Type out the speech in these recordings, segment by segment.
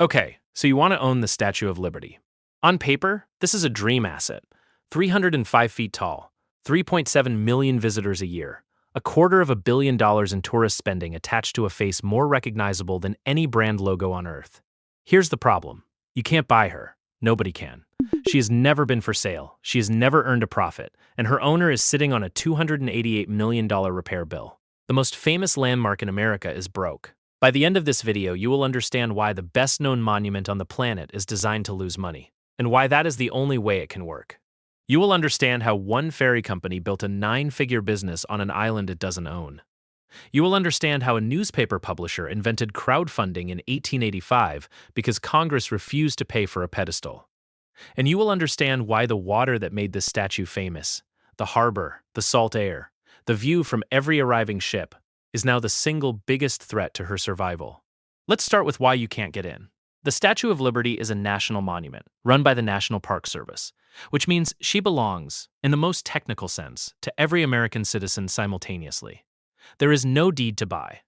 Okay, so you want to own the Statue of Liberty. On paper, this is a dream asset. 305 feet tall, 3.7 million visitors a year, $250 million in tourist spending attached to a face more recognizable than any brand logo on Earth. Here's the problem. You can't buy her. Nobody can. She has never been for sale, she has never earned a profit, and her owner is sitting on a $288 million repair bill. The most famous landmark in America is broke. By the end of this video, you will understand why the best-known monument on the planet is designed to lose money, and why that is the only way it can work. You will understand how one ferry company built a 9-figure business on an island it doesn't own. You will understand how a newspaper publisher invented crowdfunding in 1885 because Congress refused to pay for a pedestal. And you will understand why the water that made this statue famous, the harbor, the salt air, the view from every arriving ship, is now the single biggest threat to her survival. Let's start with why you can't get in. The Statue of Liberty is a national monument, run by the National Park Service, which means she belongs, in the most technical sense, to every American citizen simultaneously. There is no deed to buy.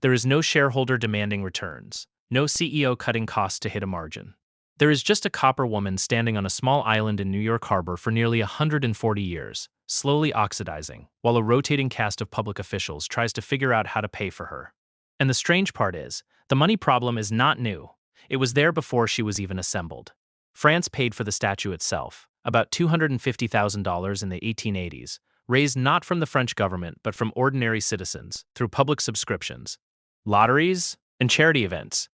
There is no shareholder demanding returns, no CEO cutting costs to hit a margin. There is just a copper woman standing on a small island in New York Harbor for nearly 140 years, slowly oxidizing, while a rotating cast of public officials tries to figure out how to pay for her. And the strange part is, the money problem is not new. It was there before she was even assembled. France paid for the statue itself, about $250,000 in the 1880s, raised not from the French government but from ordinary citizens through public subscriptions, lotteries, and charity events.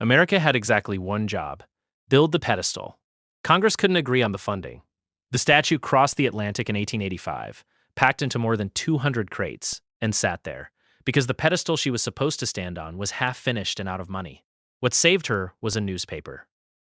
America had exactly one job: build the pedestal. Congress couldn't agree on the funding. The statue crossed the Atlantic in 1885, packed into more than 200 crates, and sat there, because the pedestal she was supposed to stand on was half-finished and out of money. What saved her was a newspaper.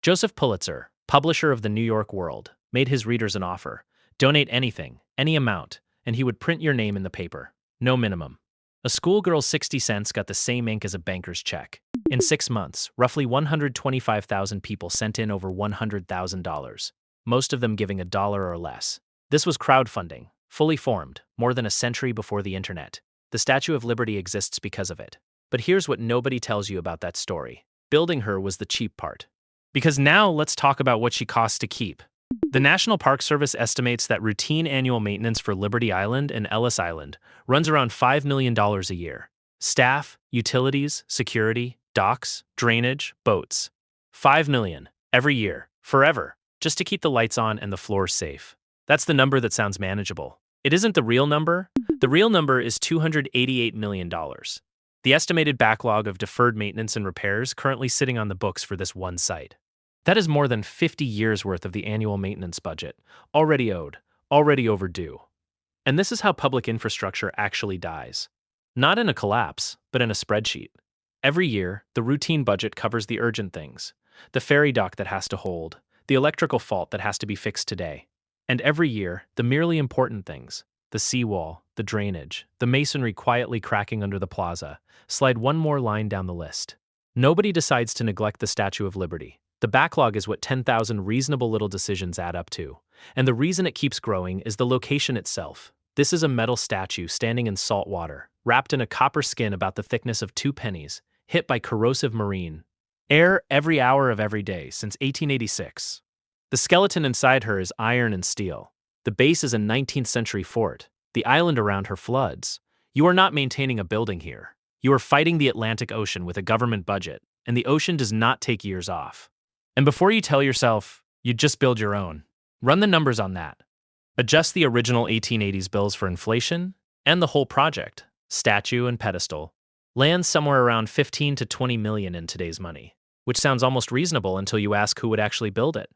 Joseph Pulitzer, publisher of the New York World, made his readers an offer: donate anything, any amount, and he would print your name in the paper. No minimum. A schoolgirl's 60 cents got the same ink as a banker's check. In 6 months, roughly 125,000 people sent in over $100,000, most of them giving $1 or less. This was crowdfunding, fully formed, more than a century before the internet. The Statue of Liberty exists because of it. But here's what nobody tells you about that story. Building her was the cheap part. Because now let's talk about what she costs to keep. The National Park Service estimates that routine annual maintenance for Liberty Island and Ellis Island runs around $5 million a year. Staff, utilities, security, docks, drainage, boats. $5 million every year, forever, just to keep the lights on and the floors safe. That's the number that sounds manageable. It isn't the real number. The real number is $288 million. The estimated backlog of deferred maintenance and repairs currently sitting on the books for this one site. That is more than 50 years' worth of the annual maintenance budget, already owed, already overdue. And this is how public infrastructure actually dies. Not in a collapse, but in a spreadsheet. Every year, the routine budget covers the urgent things: the ferry dock that has to hold, the electrical fault that has to be fixed today. And every year, the merely important things: the seawall, the drainage, the masonry quietly cracking under the plaza, slide one more line down the list. Nobody decides to neglect the Statue of Liberty. The backlog is what 10,000 reasonable little decisions add up to. And the reason it keeps growing is the location itself. This is a metal statue standing in salt water, wrapped in a copper skin about the thickness of 2 pennies, hit by corrosive marine air every hour of every day since 1886. The skeleton inside her is iron and steel. The base is a 19th century fort. The island around her floods. You are not maintaining a building here. You are fighting the Atlantic Ocean with a government budget, and the ocean does not take years off. And before you tell yourself, you'd just build your own, run the numbers on that. Adjust the original 1880s bills for inflation, and the whole project, statue and pedestal, lands somewhere around 15 to 20 million in today's money, which sounds almost reasonable until you ask who would actually build it.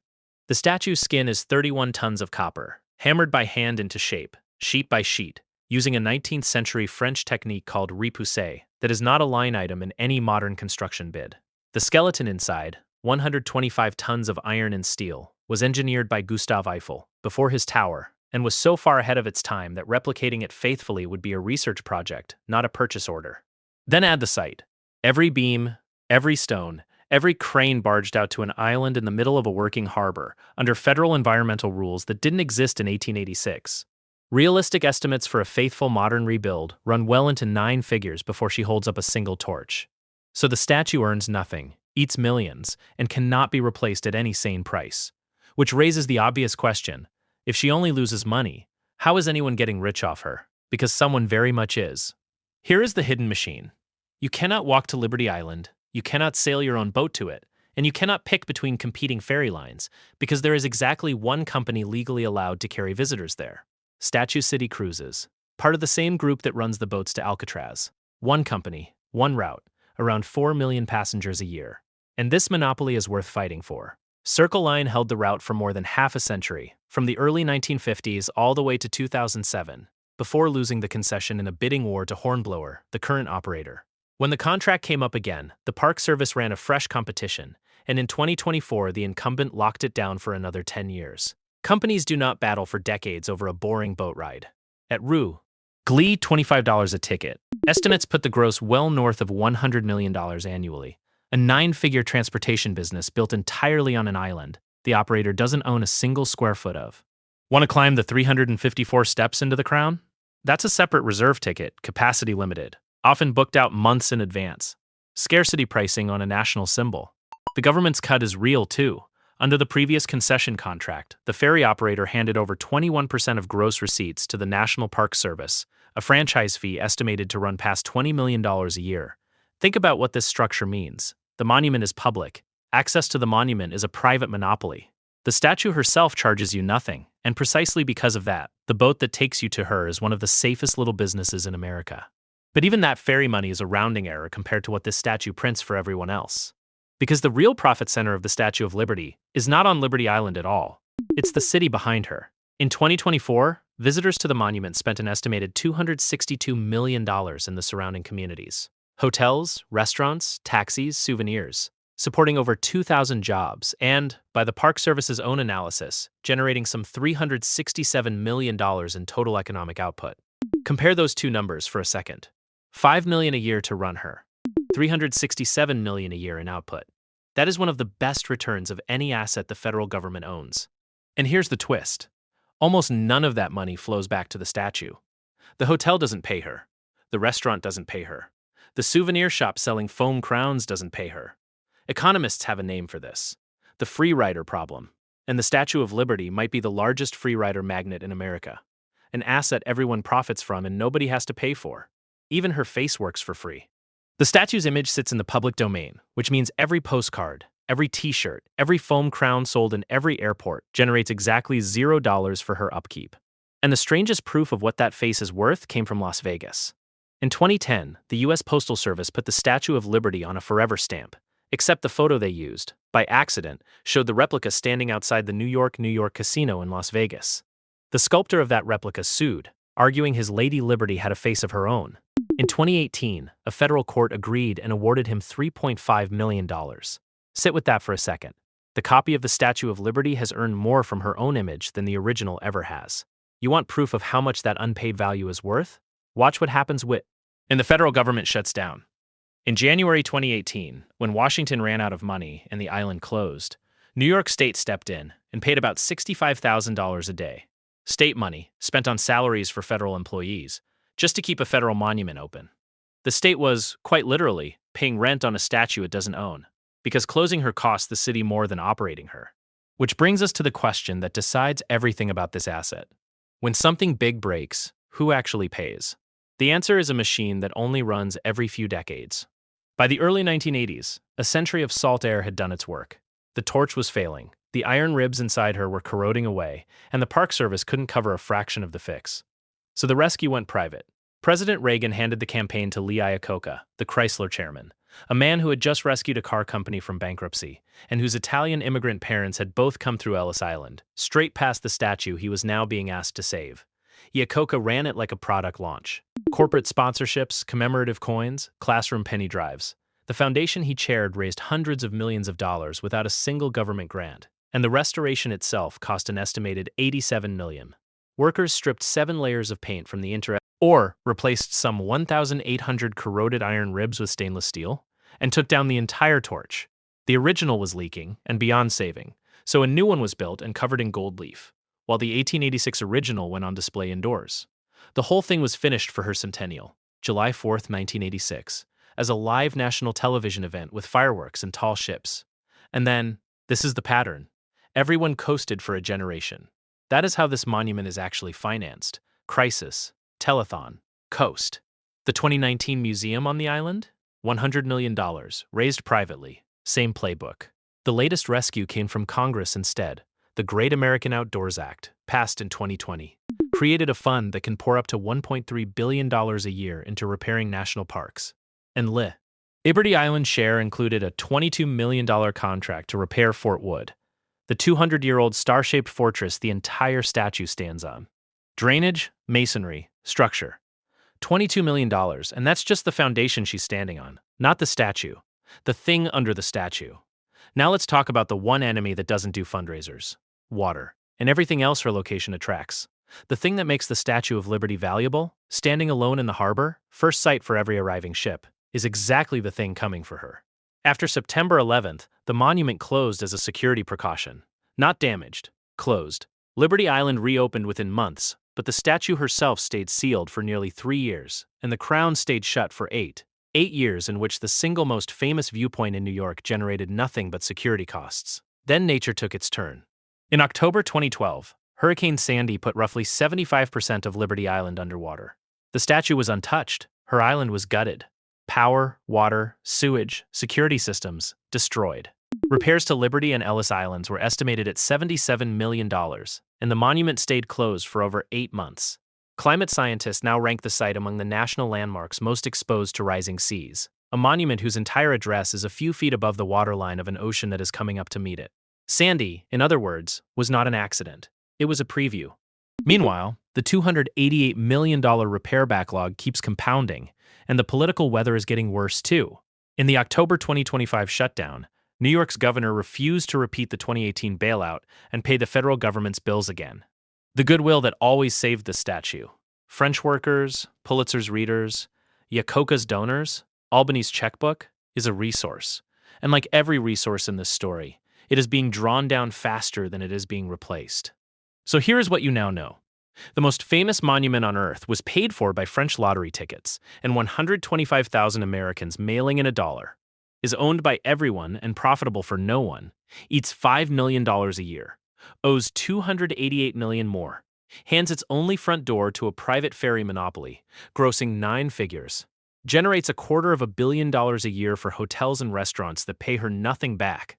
The statue's skin is 31 tons of copper, hammered by hand into shape, sheet by sheet, using a 19th century French technique called repoussé that is not a line item in any modern construction bid. The skeleton inside, 125 tons of iron and steel, was engineered by Gustave Eiffel before his tower, and was so far ahead of its time that replicating it faithfully would be a research project, not a purchase order. Then add the site. Every beam, every stone, every crane barged out to an island in the middle of a working harbor under federal environmental rules that didn't exist in 1886. Realistic estimates for a faithful modern rebuild run well into 9 figures before she holds up a single torch. So the statue earns nothing, eats millions, and cannot be replaced at any sane price. Which raises the obvious question: if she only loses money, how is anyone getting rich off her? Because someone very much is. Here is the hidden machine. You cannot walk to Liberty Island, you cannot sail your own boat to it, and you cannot pick between competing ferry lines, because there is exactly one company legally allowed to carry visitors there. Statue City Cruises, part of the same group that runs the boats to Alcatraz. One company, one route, around 4 million passengers a year. And this monopoly is worth fighting for. Circle Line held the route for more than half a century, from the early 1950s all the way to 2007, before losing the concession in a bidding war to Hornblower, the current operator. When the contract came up again, the Park Service ran a fresh competition, and in 2024 the incumbent locked it down for another 10 years. Companies do not battle for decades over a boring boat ride. At Rue, Glee, $25 a ticket. Estimates put the gross well north of $100 million annually. A 9-figure transportation business built entirely on an island the operator doesn't own a single square foot of. Want to climb the 354 steps into the crown? That's a separate reserve ticket, capacity limited, often booked out months in advance. Scarcity pricing on a national symbol. The government's cut is real too. Under the previous concession contract, the ferry operator handed over 21% of gross receipts to the National Park Service, a franchise fee estimated to run past $20 million a year. Think about what this structure means. The monument is public. Access to the monument is a private monopoly. The statue herself charges you nothing, and precisely because of that, the boat that takes you to her is one of the safest little businesses in America. But even that ferry money is a rounding error compared to what this statue prints for everyone else. Because the real profit center of the Statue of Liberty is not on Liberty Island at all. It's the city behind her. In 2024, visitors to the monument spent an estimated $262 million in the surrounding communities. Hotels, restaurants, taxis, souvenirs, supporting over 2,000 jobs and, by the Park Service's own analysis, generating some $367 million in total economic output. Compare those two numbers for a second. $5 million a year to run her. $367 million a year in output. That is one of the best returns of any asset the federal government owns. And here's the twist. Almost none of that money flows back to the statue. The hotel doesn't pay her. The restaurant doesn't pay her. The souvenir shop selling foam crowns doesn't pay her. Economists have a name for this: the free rider problem. And the Statue of Liberty might be the largest free rider magnet in America. An asset everyone profits from and nobody has to pay for. Even her face works for free. The statue's image sits in the public domain, which means every postcard, every t-shirt, every foam crown sold in every airport generates exactly $0 for her upkeep. And the strangest proof of what that face is worth came from Las Vegas. In 2010, the U.S. Postal Service put the Statue of Liberty on a forever stamp, except the photo they used, by accident, showed the replica standing outside the New York casino in Las Vegas. The sculptor of that replica sued, arguing his Lady Liberty had a face of her own. In 2018, a federal court agreed and awarded him $3.5 million. Sit with that for a second. The copy of the Statue of Liberty has earned more from her own image than the original ever has. You want proof of how much that unpaid value is worth? Watch what happens and the federal government shuts down. In January 2018, when Washington ran out of money and the island closed, New York State stepped in and paid about $65,000 a day. State money, spent on salaries for federal employees, just to keep a federal monument open. The state was, quite literally, paying rent on a statue it doesn't own, because closing her cost the city more than operating her. Which brings us to the question that decides everything about this asset. When something big breaks, who actually pays? The answer is a machine that only runs every few decades. By the early 1980s, a century of salt air had done its work. The torch was failing, the iron ribs inside her were corroding away, and the Park Service couldn't cover a fraction of the fix. So the rescue went private. President Reagan handed the campaign to Lee Iacocca, the Chrysler chairman, a man who had just rescued a car company from bankruptcy, and whose Italian immigrant parents had both come through Ellis Island, straight past the statue he was now being asked to save. Iacocca ran it like a product launch. Corporate sponsorships, commemorative coins, classroom penny drives. The foundation he chaired raised hundreds of millions of dollars without a single government grant, and the restoration itself cost an estimated $87 million. Workers stripped 7 layers of paint from the interior, or replaced some 1,800 corroded iron ribs with stainless steel, and took down the entire torch. The original was leaking and beyond saving, so a new one was built and covered in gold leaf, while the 1886 original went on display indoors. The whole thing was finished for her centennial, July 4, 1986, as a live national television event with fireworks and tall ships. And then, this is the pattern. Everyone coasted for a generation. That is how this monument is actually financed. Crisis, telethon, coast. The 2019 museum on the island? $100 million, raised privately. Same playbook. The latest rescue came from Congress instead. The Great American Outdoors Act, passed in 2020, created a fund that can pour up to $1.3 billion a year into repairing national parks. And Liberty Island's share included a $22 million contract to repair Fort Wood, the 200-year-old star-shaped fortress the entire statue stands on. Drainage, masonry, structure. $22 million, and that's just the foundation she's standing on, not the statue. The thing under the statue. Now let's talk about the one enemy that doesn't do fundraisers. Water, and everything else her location attracts. The thing that makes the Statue of Liberty valuable, standing alone in the harbor, first sight for every arriving ship, is exactly the thing coming for her. After September 11th, the monument closed as a security precaution. Not damaged, closed. Liberty Island reopened within months, but the statue herself stayed sealed for nearly 3 years, and the crown stayed shut for 8 years, in which the single most famous viewpoint in New York generated nothing but security costs. Then nature took its turn. In October 2012, Hurricane Sandy put roughly 75% of Liberty Island underwater. The statue was untouched. Her island was gutted. Power, water, sewage, security systems, destroyed. Repairs to Liberty and Ellis Islands were estimated at $77 million, and the monument stayed closed for over 8 months. Climate scientists now rank the site among the national landmarks most exposed to rising seas, a monument whose entire address is a few feet above the waterline of an ocean that is coming up to meet it. Sandy, in other words, was not an accident. It was a preview. Meanwhile, the $288 million repair backlog keeps compounding, and the political weather is getting worse too. In the October 2025 shutdown, New York's governor refused to repeat the 2018 bailout and pay the federal government's bills again. The goodwill that always saved the statue. French workers, Pulitzer's readers, Yakoka's donors, Albany's checkbook is a resource. And like every resource in this story, it is being drawn down faster than it is being replaced. So here is what you now know. The most famous monument on Earth was paid for by French lottery tickets, and 125,000 Americans mailing in $1, is owned by everyone and profitable for no one, eats $5 million a year, owes $288 million more, hands its only front door to a private ferry monopoly, grossing 9 figures, generates $250 million a year for hotels and restaurants that pay her nothing back,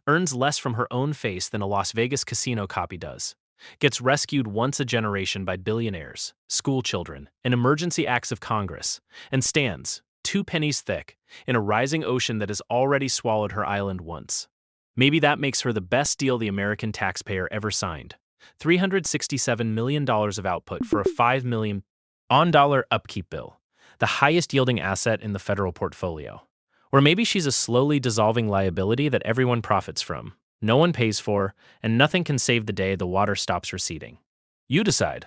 earns less from her own face than a Las Vegas casino copy does, gets rescued once a generation by billionaires, school children, and emergency acts of Congress, and stands, 2 pennies thick, in a rising ocean that has already swallowed her island once. Maybe that makes her the best deal the American taxpayer ever signed. $367 million of output for a $5 million upkeep bill, the highest yielding asset in the federal portfolio. Or maybe she's a slowly dissolving liability that everyone profits from, no one pays for, and nothing can save the day the water stops receding. You decide.